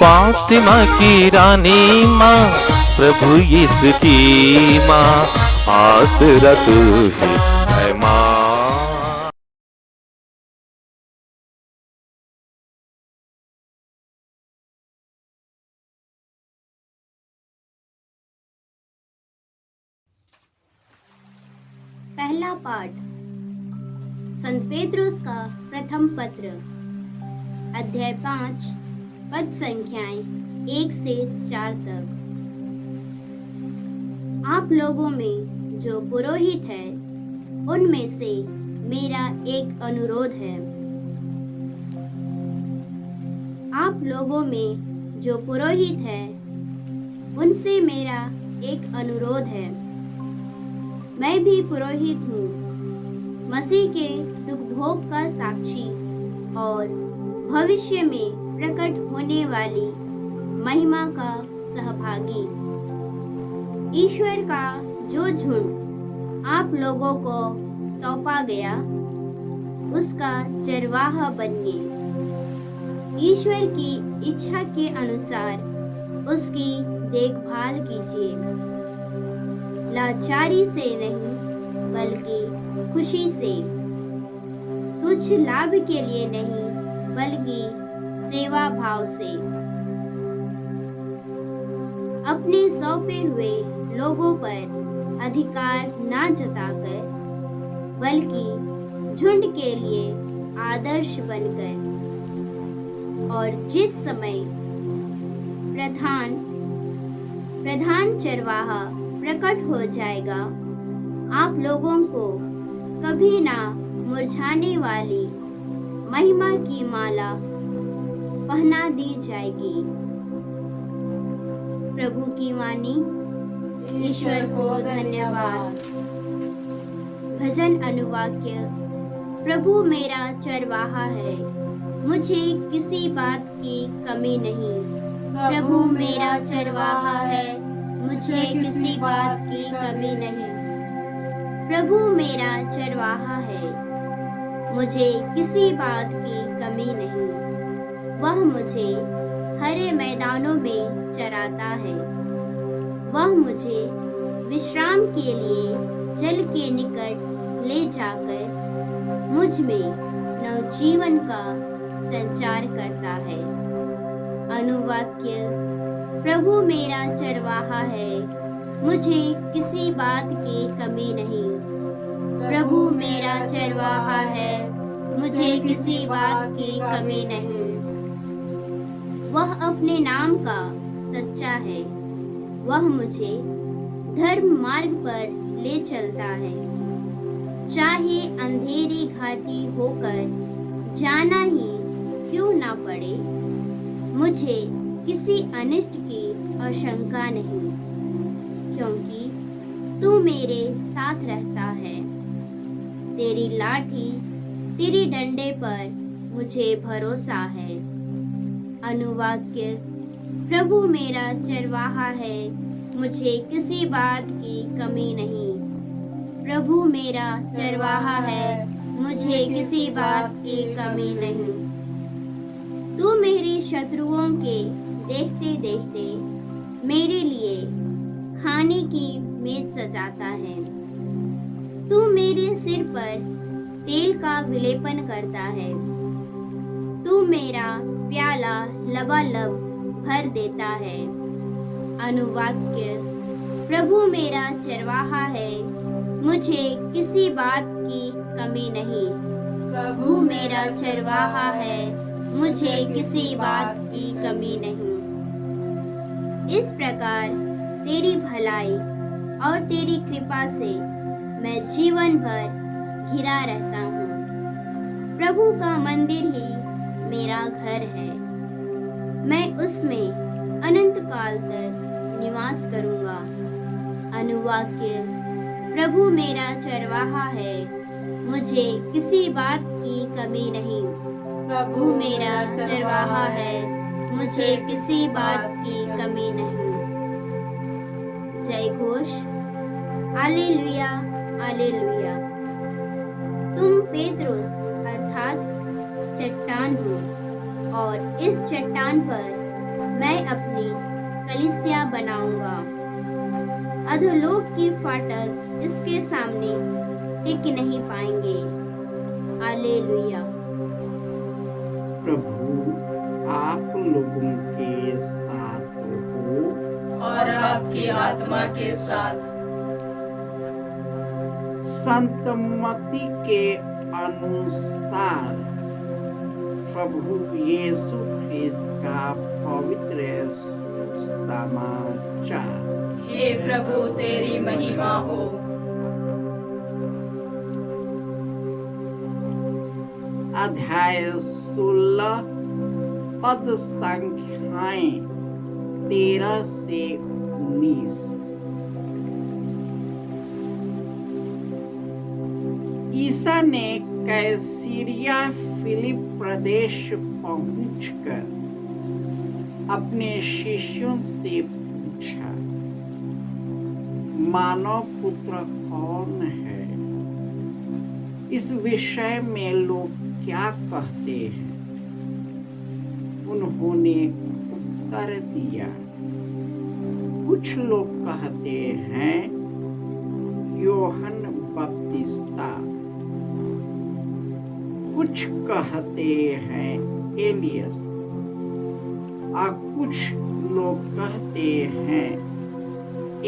फातिमा की रानी माँ, प्रभु यीशु की माँ, आसरा तू ही है माँ। पहला पाठ संत पेत्रुस का प्रथम पत्र, अध्याय 5, पद संख्याएं 1 से 4 तक। आप लोगों में जो पुरोहित है, उनमें से मेरा एक अनुरोध है। आप लोगों में जो पुरोहित है, उनसे मेरा एक अनुरोध है। मैं भी पुरोहित हूँ, मसीह के दुख भोग का साक्षी और भविष्य में प्रकट होने वाली महिमा का सहभागी। ईश्वर का जो झुंड आप लोगों को सौंपा गया, उसका चरवाहा बनिए। ईश्वर की इच्छा के अनुसार उसकी देखभाल कीजिए, लाचारी से नहीं बल्कि खुशी से, तुच्छ लाभ के लिए नहीं बल्कि सेवा भाव से। अपने सौंपे हुए लोगों पर अधिकार ना जताकर, बल्कि झुंड के लिए आदर्श बनकर, और जिस समय प्रधान चरवाहा प्रकट हो जाएगा, आप लोगों को कभी ना मुरझाने वाली महिमा की माला पहना दी जाएगी। प्रभु की वाणी। ईश्वर को धन्यवाद। भजन अनुवाक्य। प्रभु मेरा चरवाहा है, मुझे किसी बात की कमी नहीं। प्रभु मेरा चरवाहा है, मुझे किसी बात की कमी नहीं। प्रभु मेरा चरवाहा है, मुझे किसी बात की कमी नहीं। वह मुझे हरे मैदानों में चराता है, वह मुझे विश्राम के लिए जल के निकट ले जाकर मुझ में नवजीवन का संचार करता है। अनुवाक्य। प्रभु मेरा चरवाहा है, मुझे किसी बात की कमी नहीं। प्रभु मेरा चरवाहा है, मुझे किसी बात की कमी नहीं। वह अपने नाम का सच्चा है, वह मुझे धर्म मार्ग पर ले चलता है। चाहे अंधेरी घाटी होकर जाना ही क्यों ना पड़े, मुझे किसी अनिष्ट की आशंका नहीं, क्योंकि तू मेरे साथ रहता है। तेरी लाठी, तेरी डंडे पर मुझे भरोसा है। अनुवाक्य। प्रभु मेरा चरवाहा है, मुझे किसी बात की कमी नहीं। प्रभु मेरा चरवाहा है, मुझे किसी बात की कमी नहीं। तू मेरे शत्रुओं के देखते देखते मेरे लिए खाने की मेज सजाता है। तू मेरे सिर पर तेल का विलेपन करता है। तू मेरा प्याला लबालब भर देता है। अनुवाक्य। प्रभु मेरा चरवाहा है, मुझे किसी बात की कमी नहीं। प्रभु मेरा चरवाहा है, मुझे किसी बात की कमी नहीं। इस प्रकार तेरी भलाई और तेरी कृपा से मैं जीवन भर घिरा रहता हूँ। प्रभु का मंदिर ही मेरा घर है, मैं उसमें अनंत काल तक निवास करूँगा। अनुवाक्य। प्रभु मेरा चरवाहा है, मुझे किसी बात की कमी नहीं। प्रभु मेरा चरवाहा है, मुझे किसी बात की कमी नहीं। जय घोष। Hallelujah, hallelujah. तुम पेत्रुस अर्थात चट्टान हो, और इस चट्टान पर मैं अपनी कलीसिया बनाऊंगा। अधोलोक की फाटक इसके सामने टिक नहीं पाएंगे। हालेलुया। प्रभु आप लोगों के साथ हो और आपकी आत्मा के साथ। संत मत्ती के अनुसार प्रभु यीशु ख्रिस्त का पवित्र सुसमाचार। हे प्रभु तेरी महिमा हो। अध्याय 16 पद संख्याएं 13 से 19। ईसा ने कैसरिया फिलिप प्रदेश पहुंचकर अपने शिष्यों से पूछा, मानव पुत्र कौन है? इस विषय में लोग क्या कहते हैं? उन्होंने उत्तर दिया, कुछ लोग कहते हैं यूहन्ना बपतिस्ता, कुछ कहते हैं एलियस, और कुछ लोग कहते हैं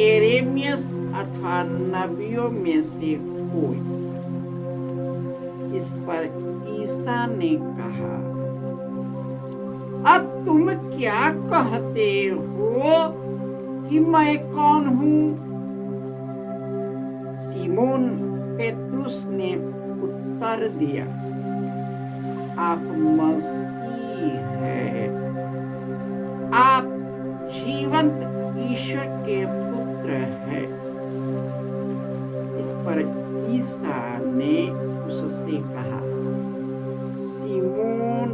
एरेमियस अथवा नबियों में से कोई। इस पर ईसा ने कहा, अब तुम क्या कहते हो कि मैं कौन हूं? सिमोन पेतरुस ने उत्तर दिया, आप मसीह हैं, आप जीवंत ईश्वर के पुत्र हैं। इस पर ईसा ने उससे कहा, सिमोन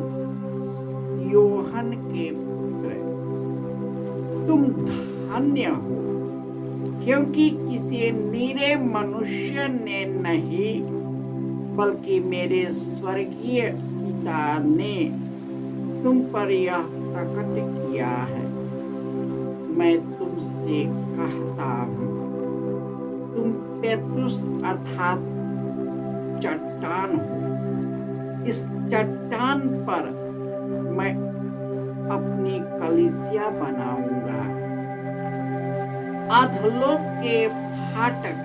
यूहन्ना के पुत्र, तुम धन्य हो, क्योंकि किसी निरे मनुष्य ने नहीं, बल्कि मेरे स्वर्गीय पिता ने तुम पर यह प्रकट किया है। मैं तुमसे कहता हूँ, तुम पेतरुस अर्थात चट्टान हो। इस चट्टान पर मैं अपनी कलीसिया बनाऊंगा। अधोलोक के फाटक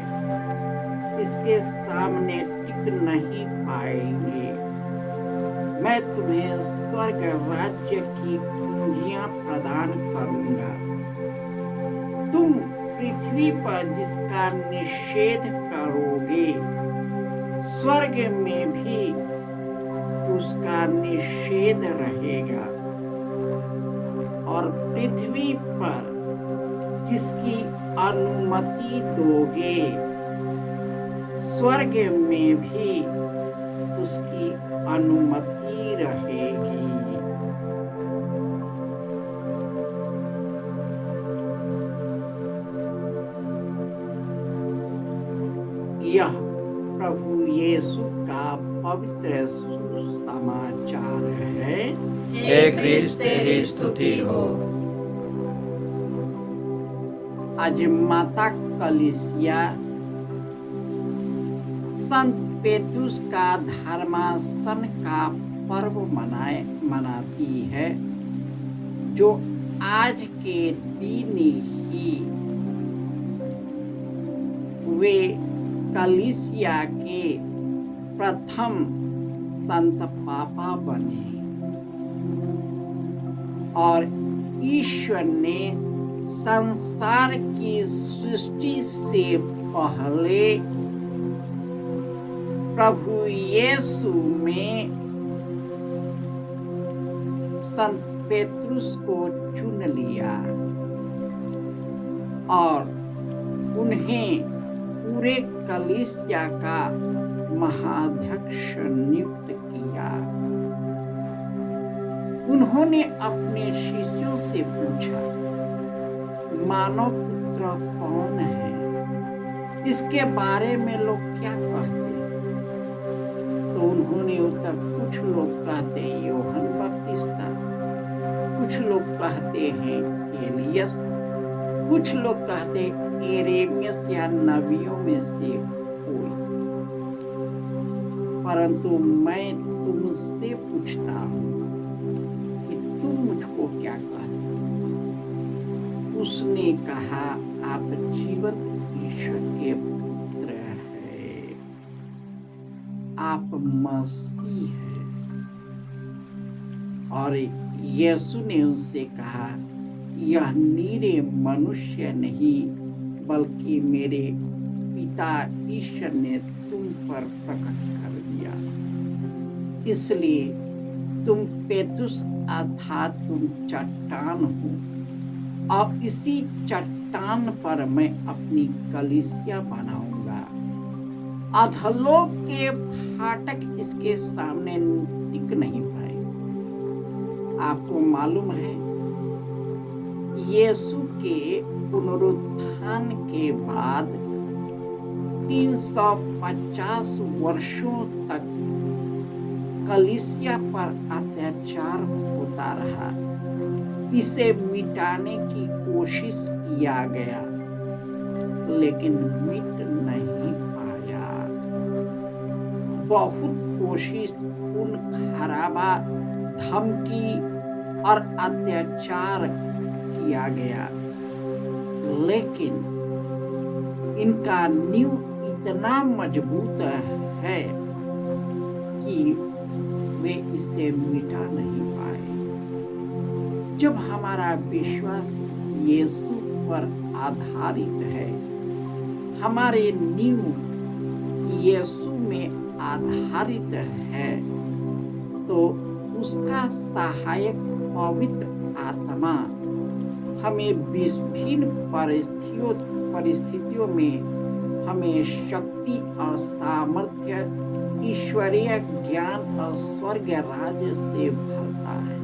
इसके सामने टिक नहीं पाएंगे। मैं तुम्हें स्वर्ग राज्य की कुंजियां प्रदान करूंगा। तुम पृथ्वी पर जिसका निषेध करोगे, स्वर्ग में भी उसका निषेध रहेगा, और पृथ्वी पर जिसकी अनुमति दोगे, स्वर्ग में भी उसकी अनुमति रहेगी। यह प्रभु यीशु का पवित्र सुसमाचार है। हे क्रिस्त तेरी स्तुति हो। आज माता कलीसिया संत पेतरुस का धर्मासन का पर्व मनाती है, जो आज के दिन ही वे कलीसिया के प्रथम संत पापा बने, और ईश्वर ने संसार की सृष्टि से पहले प्रभु यीशु में संत पेतरुस को चुन लिया और उन्हें पूरे कलीसिया का महाध्यक्ष नियुक्त किया। उन्होंने अपने शिष्यों से पूछा, मानव पुत्र कौन है? इसके बारे में लोग क्या कहते हैं? तो उन्होंने उत्तर, कुछ लोग कहते यूहन्ना बपतिस्ता, कुछ लोग कहते हैं एलियस, कुछ लोग कहते एरेमियस या नबियों में से कोई। परंतु मैं तुमसे पूछता हूँ कि तुम मुझको क्या कहते हो? उसने कहा, आप जीवंत ईश्वर के पुत्र हैं, आप मसीह हैं। और यीशु ने उनसे कहा, यह निरे मनुष्य नहीं बल्कि मेरे पिता ईश्वर ने तुम पर प्रकट कर दिया। इसलिए तुम पेतरुस अर्थात तुम चट्टान हो, और इसी चट्टान पर मैं अपनी कलीसिया बनाऊंगा। अधोलोक के फाटक इसके सामने टिक नहीं पाए। आपको मालूम है, यीशु के पुनरुत्थान के बाद 350 वर्षों तक कलीसिया पर अत्याचार होता रहा। इसे मिटाने की कोशिश किया गया, लेकिन मिट नहीं पाया। बहुत कोशिश, खून खराबा, धमकी और अत्याचार किया गया, लेकिन इनका नींव इतना मजबूत है कि वे इसे मिटा नहीं पाए। जब हमारा विश्वास यीशु पर आधारित है, हमारे नींव यीशु में आधारित है, तो उसका सहायक पवित्र आत्मा हमें विभिन्न परिस्थितियों में हमें शक्ति और सामर्थ्य, ईश्वरीय ज्ञान और स्वर्ग राज्य से भरता है।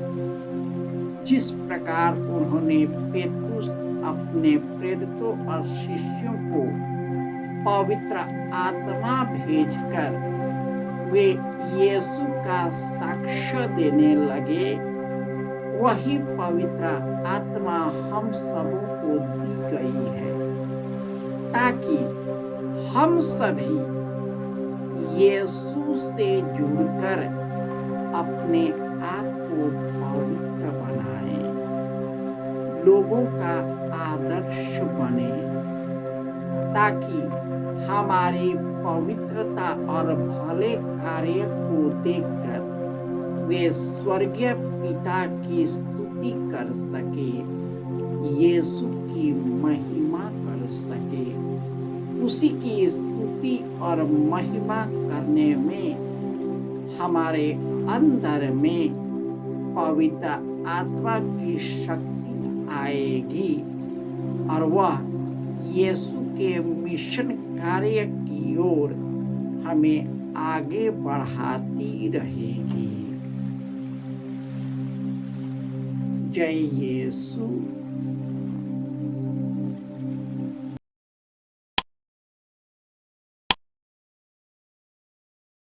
जिस प्रकार उन्होंने पेतरुस अपने प्रेरितों और शिष्यों को पवित्र आत्मा भेजकर वे यीशु का साक्ष्य देने लगे, वही पवित्र आत्मा हम सबों को दी गई है, ताकि हम सभी यीशु से जुड़कर अपने आप को पवित्र बनाएं, लोगों का आदर्श बने, ताकि हमारी पवित्रता और भले कार्य को देखकर वे स्वर्गीय पिता की स्तुति कर सके, यीशु की महिमा कर सके। उसी की स्तुति और महिमा करने में हमारे अंदर में पवित्र आत्मा की शक्ति आएगी, और वह यीशु के मिशन कार्य की ओर हमें आगे बढ़ाती रहेगी। जय यीशु।